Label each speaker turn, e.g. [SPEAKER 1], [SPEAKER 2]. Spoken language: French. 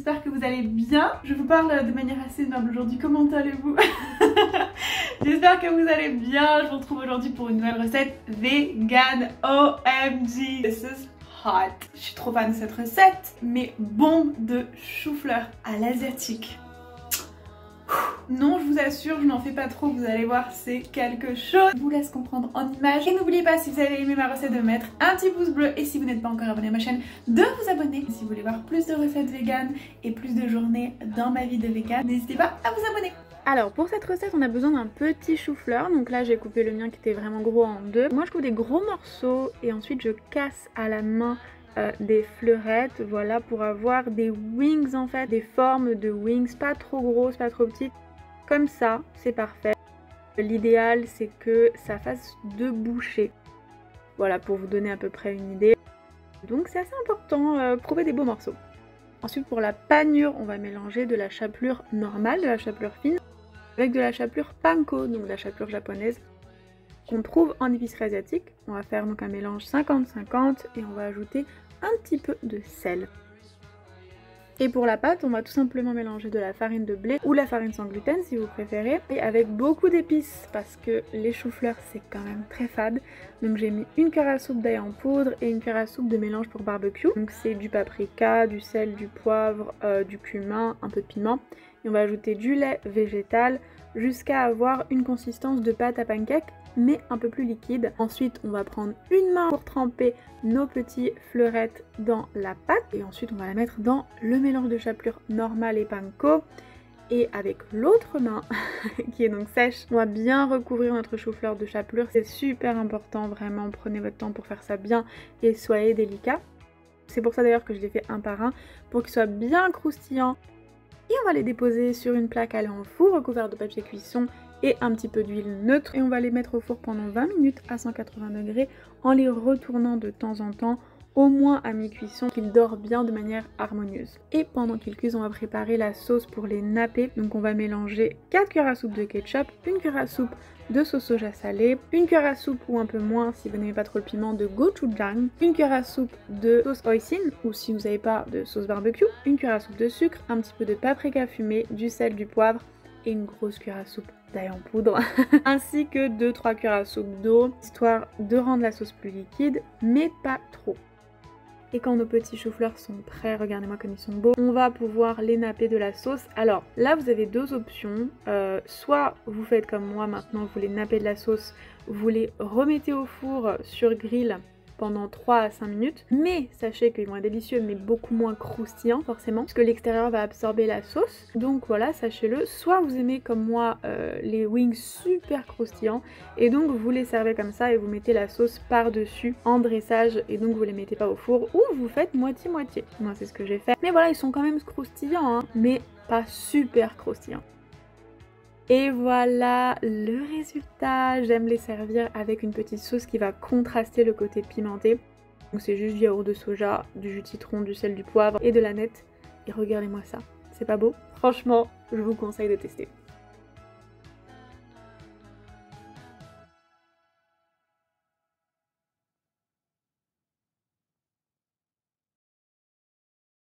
[SPEAKER 1] j'espère que vous allez bien. Je vous parle de manière assez noble aujourd'hui, comment allez-vous? J'espère que vous allez bien, je vous retrouve aujourd'hui pour une nouvelle recette vegan. OMG, this is hot. Je suis trop fan de cette recette, mes bombes de chou-fleur à l'asiatique. Non, je vous assure, je n'en fais pas trop, vous allez voir, c'est quelque chose. Je vous laisse comprendre en images. Et n'oubliez pas, si vous avez aimé ma recette, de mettre un petit pouce bleu. Et si vous n'êtes pas encore abonné à ma chaîne, de vous abonner. Si vous voulez voir plus de recettes véganes et plus de journées dans ma vie de végane, n'hésitez pas à vous abonner. Alors pour cette recette, on a besoin d'un petit chou-fleur. Donc là, j'ai coupé le mien qui était vraiment gros en deux. Moi, je coupe des gros morceaux et ensuite je casse à la main des fleurettes, voilà, pour avoir des wings en fait, des formes de wings, pas trop grosses, pas trop petites. Comme ça, c'est parfait. L'idéal, c'est que ça fasse 2 bouchées. Voilà, pour vous donner à peu près une idée. Donc c'est assez important, trouver des beaux morceaux. Ensuite, pour la panure, on va mélanger de la chapelure normale, de la chapelure fine, avec de la chapelure panko, donc de la chapelure japonaise, qu'on trouve en épicerie asiatique. On va faire donc un mélange 50-50 et on va ajouter un petit peu de sel. Et pour la pâte, on va tout simplement mélanger de la farine de blé ou la farine sans gluten si vous préférez, et avec beaucoup d'épices parce que les choux-fleurs c'est quand même très fade. Donc j'ai mis une cuillère à soupe d'ail en poudre et une cuillère à soupe de mélange pour barbecue. Donc c'est du paprika, du sel, du poivre, du cumin, un peu de piment. Et on va ajouter du lait végétal jusqu'à avoir une consistance de pâte à pancake, mais un peu plus liquide. Ensuite, on va prendre une main pour tremper nos petits fleurettes dans la pâte. Et ensuite, on va la mettre dans le mélange de chapelure normale et panko. Et avec l'autre main, qui est donc sèche, on va bien recouvrir notre chou-fleur de chapelure. C'est super important, vraiment, prenez votre temps pour faire ça bien et soyez délicat. C'est pour ça d'ailleurs que je les fais un par un, pour qu'ils soient bien croustillants. Et on va les déposer sur une plaque allée en four, recouverte de papier cuisson et un petit peu d'huile neutre. Et on va les mettre au four pendant 20 minutes à 180 degrés en les retournant de temps en temps, au moins à mi-cuisson, qu'ils dorent bien de manière harmonieuse. Et pendant qu'ils cuisent, on va préparer la sauce pour les napper. Donc on va mélanger 4 cuillères à soupe de ketchup, une cuillère à soupe de sauce soja salée, une cuillère à soupe ou un peu moins si vous n'aimez pas trop le piment de gochujang, une cuillère à soupe de sauce hoisin ou si vous n'avez pas de sauce barbecue, une cuillère à soupe de sucre, un petit peu de paprika fumé, du sel, du poivre et une grosse cuillère à soupe d'ail en poudre ainsi que 2-3 cuillères à soupe d'eau histoire de rendre la sauce plus liquide mais pas trop. Et quand nos petits choux-fleurs sont prêts, regardez-moi comme ils sont beaux, on va pouvoir les napper de la sauce. Alors là vous avez 2 options, soit vous faites comme moi maintenant, vous les nappez de la sauce, vous les remettez au four sur grill pendant 3 à 5 minutes, mais sachez qu'ils vont être délicieux mais beaucoup moins croustillants forcément, parce que l'extérieur va absorber la sauce, donc voilà, sachez-le. Soit vous aimez comme moi les wings super croustillants, et donc vous les servez comme ça et vous mettez la sauce par-dessus en dressage, et donc vous les mettez pas au four, ou vous faites moitié-moitié. Moi c'est ce que j'ai fait, mais voilà, ils sont quand même croustillants, hein, mais pas super croustillants. Et voilà le résultat. J'aime les servir avec une petite sauce qui va contraster le côté pimenté. Donc c'est juste du yaourt de soja, du jus de citron, du sel, du poivre et de l'aneth. Et regardez-moi ça, c'est pas beau? Franchement, je vous conseille de tester.